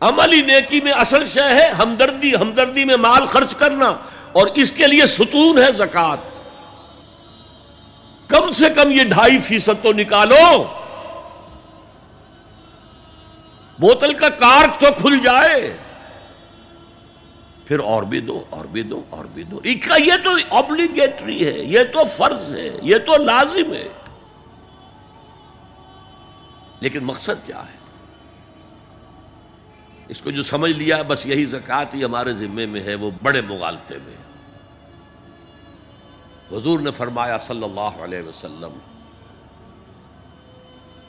عملی نیکی میں اصل شے ہے ہمدردی، ہمدردی میں مال خرچ کرنا، اور اس کے لیے ستون ہے زکوٰۃ۔ کم سے کم یہ 2.5% تو نکالو، بوتل کا کارک تو کھل جائے، پھر اور بھی دو، اور بھی دو، اور بھی دو۔ یہ تو obligatory ہے، یہ تو فرض ہے، یہ تو لازم ہے۔ لیکن مقصد کیا ہے؟ اس کو جو سمجھ لیا بس یہی زکوٰۃ ہی ہمارے ذمے میں ہے، وہ بڑے مغالطے میں۔ حضور نے فرمایا صلی اللہ علیہ وسلم،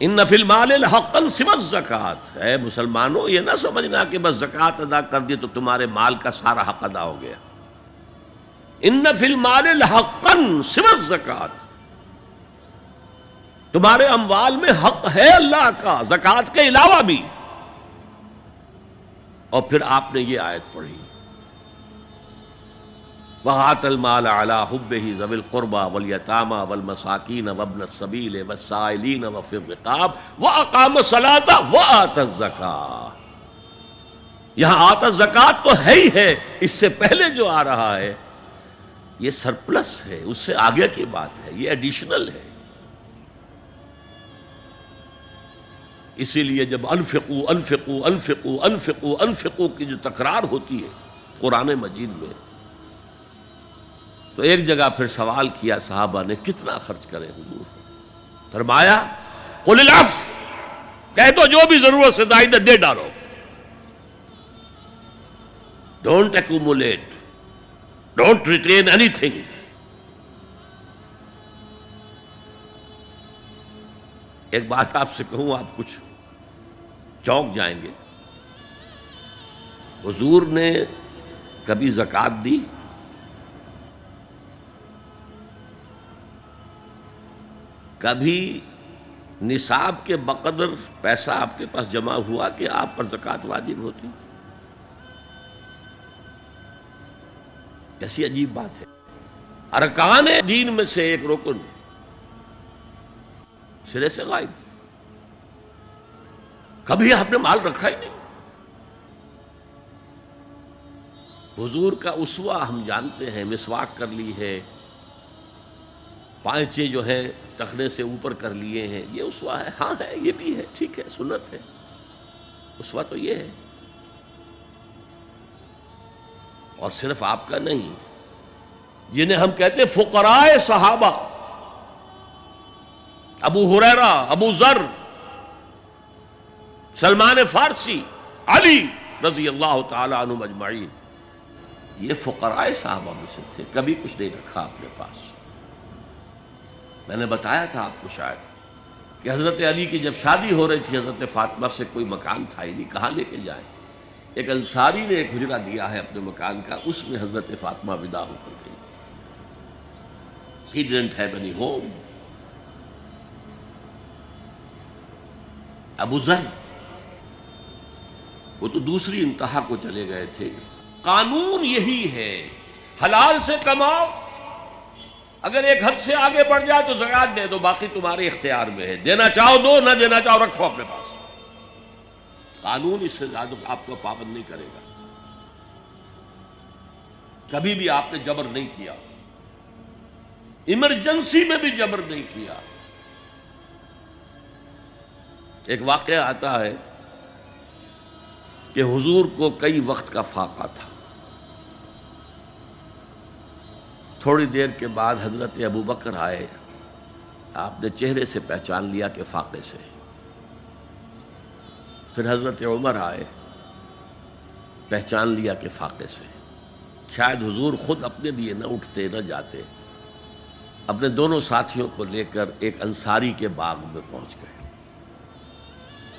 ان فی المال حقا سوى الزکوٰۃ، اے مسلمانوں یہ نہ سمجھنا کہ بس زکوٰۃ ادا کر دی تو تمہارے مال کا سارا حق ادا ہو گیا۔ ان فی المال حقا سوى الزکوٰۃ، تمہارے اموال میں حق ہے اللہ کا زکوٰۃ کے علاوہ بھی۔ اور پھر آپ نے یہ آیت پڑھی، وَآتَى الْمَالَ عَلَىٰ حُبِّهِ ذَوِي الْقُرْبَىٰ وَالْيَتَامَىٰ وَالْمَسَاكِينَ وَابْنَ السَّبِيلِ وَالسَّائِلِينَ وَفِي الرِّقَابِ وَأَقَامَ الصَّلَاةَ وَآتَى الزَّكَاةَ۔ یہاں آتا زکوٰۃ تو ہے ہی ہے، اس سے پہلے جو آ رہا ہے یہ سرپلس ہے، اس سے آگے کی بات ہے، یہ ایڈیشنل ہے۔ اسی لیے جب انفقوا انفقوا انفقوا انفقوا انفقوا کی جو تکرار ہوتی ہے قرآن مجید میں، تو ایک جگہ پھر سوال کیا صحابہ نے، کتنا خرچ کریں حضور؟ فرمایا قل العفو، کہہ دو جو بھی ضرورت سے زائد دے ڈالو، don't accumulate, don't retain any thing. ایک بات آپ سے کہوں، آپ کچھ چونک جائیں گے، حضور نے کبھی زکوٰۃ دی؟ کبھی نصاب کے بقدر پیسہ آپ کے پاس جمع ہوا کہ آپ پر زکوٰۃ واجب ہوتی؟ کیسی عجیب بات ہے۔ ارکان دین میں سے ایک رکن سرے سے غائب، کبھی آپ نے مال رکھا ہی نہیں۔ حضور کا اسوہ ہم جانتے ہیں، مسواک کر لی ہے، پانچے جو ہیں ٹخنے سے اوپر کر لیے ہیں، یہ اسوہ ہے؟ ہاں ہے، یہ بھی ہے، ٹھیک ہے، سنت ہے، اسوہ تو یہ ہے۔ اور صرف آپ کا نہیں، جنہیں ہم کہتے ہیں فقراء صحابہ، ابو ہریرہ، ابو ذر، سلمان فارسی، علی رضی اللہ تعالی عنہم اجمعین، یہ فقراء صحابہ میں سے تھے، کبھی کچھ نہیں رکھا اپنے پاس۔ میں نے بتایا تھا آپ کو شاید کہ حضرت علی کی جب شادی ہو رہی تھی حضرت فاطمہ سے، کوئی مکان تھا ہی نہیں، کہاں لے کے جائیں؟ ایک انصاری نے ایک حجرہ دیا ہے اپنے مکان کا، اس میں حضرت فاطمہ ودا ہو کر گئی۔ He didn't have any home۔ ابو ذر وہ تو دوسری انتہا کو چلے گئے تھے۔ قانون یہی ہے، حلال سے کماؤ، اگر ایک حد سے آگے بڑھ جائے تو زکوٰۃ دے دو، باقی تمہارے اختیار میں ہے، دینا چاہو دو، نہ دینا چاہو رکھو اپنے پاس۔ قانون اس سے زیادہ آپ کو پابند نہیں کرے گا۔ کبھی بھی آپ نے جبر نہیں کیا، ایمرجنسی میں بھی جبر نہیں کیا۔ ایک واقعہ آتا ہے کہ حضور کو کئی وقت کا فاقہ تھا، تھوڑی دیر کے بعد حضرت ابو بکر آئے، آپ نے چہرے سے پہچان لیا کہ فاقے سے۔ پھر حضرت عمر آئے، پہچان لیا کہ فاقے سے۔ شاید حضور خود اپنے لیے نہ اٹھتے نہ جاتے، اپنے دونوں ساتھیوں کو لے کر ایک انصاری کے باغ میں پہنچ گئے۔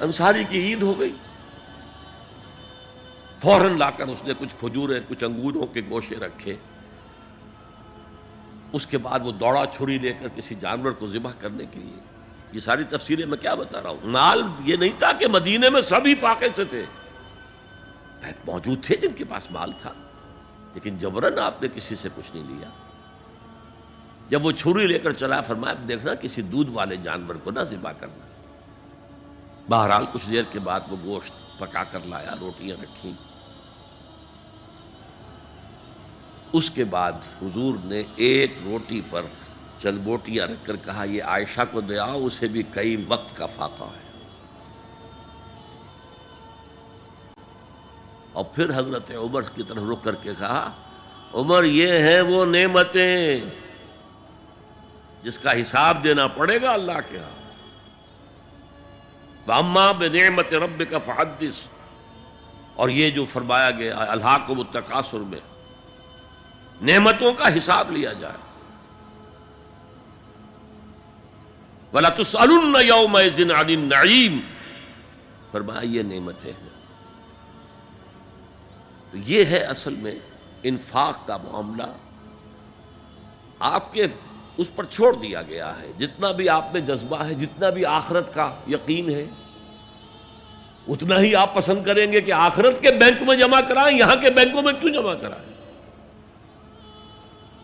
انصاری کی عید ہو گئی، فوراً لا کر اس نے کچھ کھجوریں، کچھ انگوروں کے گوشے رکھے۔ اس کے بعد وہ دوڑا چھری لے کر کسی جانور کو ذبح کرنے کے لیے۔ یہ ساری تفصیلیں میں کیا بتا رہا ہوں؟ مال یہ نہیں تھا کہ مدینے میں سبھی فاقے سے تھے، موجود تھے جن کے پاس مال تھا، لیکن جبراً آپ نے کسی سے کچھ نہیں لیا۔ جب وہ چھری لے کر چلا، فرمایا دیکھنا کسی دودھ والے جانور کو نہ ذبح کرنا۔ بہرحال کچھ دیر کے بعد وہ گوشت پکا کر لایا، روٹیاں رکھیں. اس کے بعد حضور نے ایک روٹی پر چند بوٹیاں رکھ کر کہا یہ عائشہ کو دے آؤ، اسے بھی کئی وقت کا فاقہ ہے. اور پھر حضرت عمر کی طرف رخ کر کے کہا عمر یہ ہیں وہ نعمتیں جس کا حساب دینا پڑے گا اللہ کے ہاں. وَأَمَّا بِنِعْمَةِ رَبِّكَ فَحَدِّثْ، اور یہ جو فرمایا گیا الہاکم التکاثر میں نعمتوں کا حساب لیا جائے. وَلَتُسْأَلُنَّ يَوْمَئِذٍ عَنِ النَّعِيمِ، فرمایا یہ نعمتیں ہیں. تو یہ ہے اصل میں انفاق کا معاملہ. آپ کے اس پر چھوڑ دیا گیا ہے. جتنا بھی آپ میں جذبہ ہے، جتنا بھی آخرت کا یقین ہے، اتنا ہی آپ پسند کریں گے کہ آخرت کے بینک میں جمع کرائیں، یہاں کے بینکوں میں کیوں جمع کرائیں.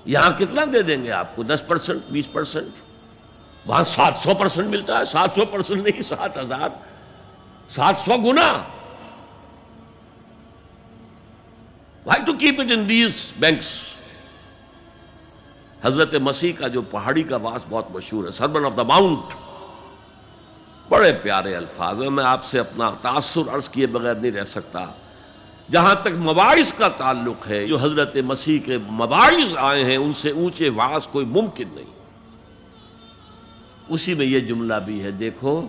یہاں کتنا دے دیں گے آپ کو؟ 10%، 20%. وہاں 700% ملتا ہے. 700% نہیں، 7,000، 700 گنا. Why to keep it in these banks؟ حضرت مسیح کا جو پہاڑی کا واس بہت مشہور ہے، سرمن آف دا ماؤنٹ، بڑے پیارے الفاظ ہیں. میں آپ سے اپنا تاثر عرض کیے بغیر نہیں رہ سکتا. جہاں تک مواعظ کا تعلق ہے، جو حضرت مسیح کے مواعظ آئے ہیں ان سے اونچے واعظ کوئی ممکن نہیں. اسی میں یہ جملہ بھی ہے، دیکھو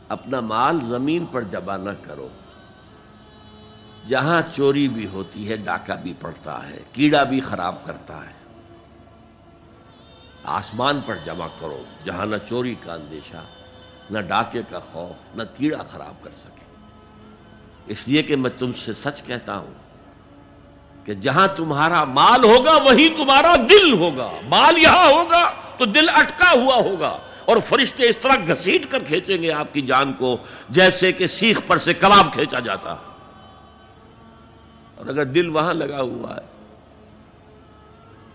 اپنا مال زمین پر جمع نہ کرو. جہاں چوری بھی ہوتی ہے ڈاکہ بھی پڑتا ہے، کیڑا بھی خراب کرتا ہے. آسمان پر جمع کرو جہاں نہ چوری کا اندیشہ، نہ ڈاکے کا خوف، نہ کیڑا خراب کر سکے. اس لیے کہ میں تم سے سچ کہتا ہوں کہ جہاں تمہارا مال ہوگا وہیں تمہارا دل ہوگا. مال یہاں ہوگا تو دل اٹکا ہوا ہوگا، اور فرشتے اس طرح گھسیٹ کر کھینچیں گے آپ کی جان کو جیسے کہ سیخ پر سے کباب کھینچا جاتا ہے. اور اگر دل وہاں لگا ہوا ہے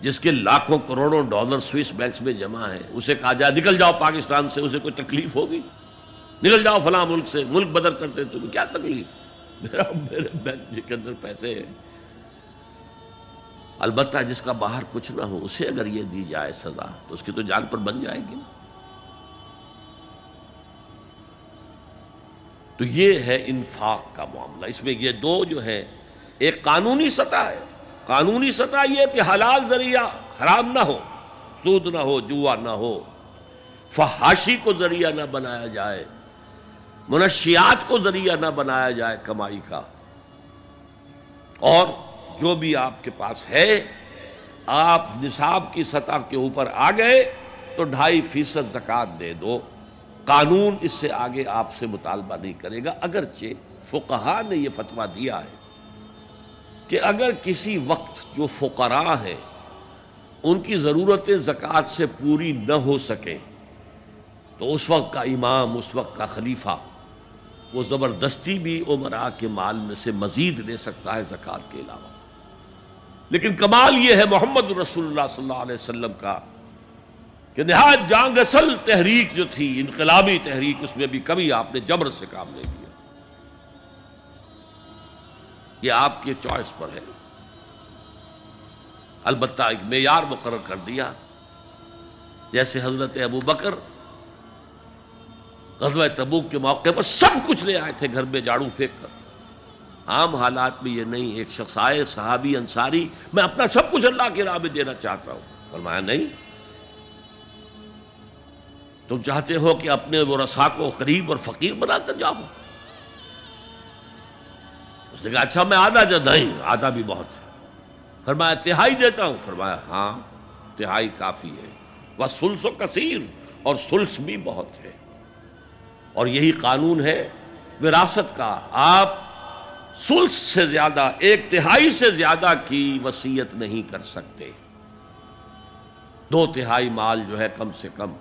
جس کے لاکھوں کروڑوں ڈالر سوئس بینکس میں جمع ہے، اسے کہا جائے نکل جاؤ پاکستان سے، اسے کوئی تکلیف ہوگی؟ نکل جاؤ فلاں ملک سے، ملک بدل کرتے تمہیں کیا تکلیف؟ میرے بینک کے اندر پیسے ہیں. البتہ جس کا باہر کچھ نہ ہو اسے اگر یہ دی جائے سزا تو اس کی تو جان پر بن جائے گی. تو یہ ہے انفاق کا معاملہ. اس میں یہ دو جو ہے، ایک قانونی سطح ہے. قانونی سطح یہ کہ حلال ذریعہ حرام نہ ہو، سود نہ ہو، جوا نہ ہو، فحاشی کو ذریعہ نہ بنایا جائے، منشیات کو ذریعہ نہ بنایا جائے کمائی کا. اور جو بھی آپ کے پاس ہے، آپ نصاب کی سطح کے اوپر آ گئے تو 2.5% زکوٰۃ دے دو. قانون اس سے آگے آپ سے مطالبہ نہیں کرے گا. اگرچہ فقہا نے یہ فتویٰ دیا ہے کہ اگر کسی وقت جو فقراء ہیں ان کی ضرورتیں زکوٰۃ سے پوری نہ ہو سکیں تو اس وقت کا امام، اس وقت کا خلیفہ، وہ زبردستی بھی عمراء کے مال میں سے مزید لے سکتا ہے زکوٰۃ کے علاوہ. لیکن کمال یہ ہے محمد رسول اللہ صلی اللہ علیہ وسلم کا کہ نہایت جان گسل تحریک جو تھی، انقلابی تحریک، اس میں بھی کبھی آپ نے جبر سے کام نہیں لیا. یہ آپ کے چوائس پر ہے. البتہ ایک معیار مقرر کر دیا، جیسے حضرت ابو بکر غزوہ تبوک کے موقع پر سب کچھ لے آئے تھے گھر میں جھاڑو پھینک کر. عام حالات میں یہ نہیں. ایک شخص آئے، صحابی انصاری، میں اپنا سب کچھ اللہ کی راہ میں دینا چاہتا ہوں. فرمایا نہیں، تم چاہتے ہو کہ اپنے ورثاء کو غریب اور فقیر بنا کر جاؤ؟ اس نے کہا اچھا میں آدھا نہیں، آدھا بھی بہت ہے. فرمایا تہائی دیتا ہوں. فرمایا ہاں تہائی کافی ہے. وَالثُلُثُ کثیر، اور ثلث بھی بہت ہے. اور یہی قانون ہے وراثت کا. آپ ثلث سے زیادہ، 1/3 سے زیادہ کی وصیت نہیں کر سکتے. 2/3 مال جو ہے کم سے کم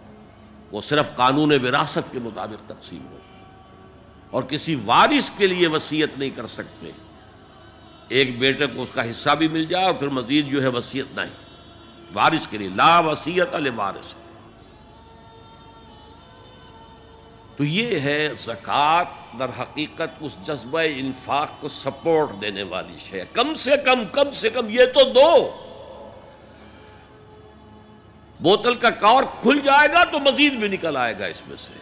وہ صرف قانون وراثت کے مطابق تقسیم ہو، اور کسی وارث کے لیے وصیت نہیں کر سکتے. ایک بیٹے کو اس کا حصہ بھی مل جائے اور پھر مزید جو ہے وصیت نہیں. وارث کے لیے لا وصیت لوارث. تو یہ ہے زکوٰۃ، در حقیقت اس جذبہ انفاق کو سپورٹ دینے والی شے. کم سے کم یہ تو دو. بوتل کا کارک کھل جائے گا تو مزید بھی نکل آئے گا اس میں سے.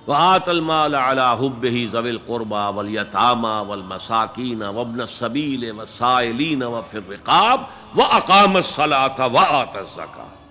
وآت المال على حبه ذوي القربى واليتامى والمساكين وابن السبيل والسائلين وفي الرقاب وأقام الصلاة وآتى الزكاة.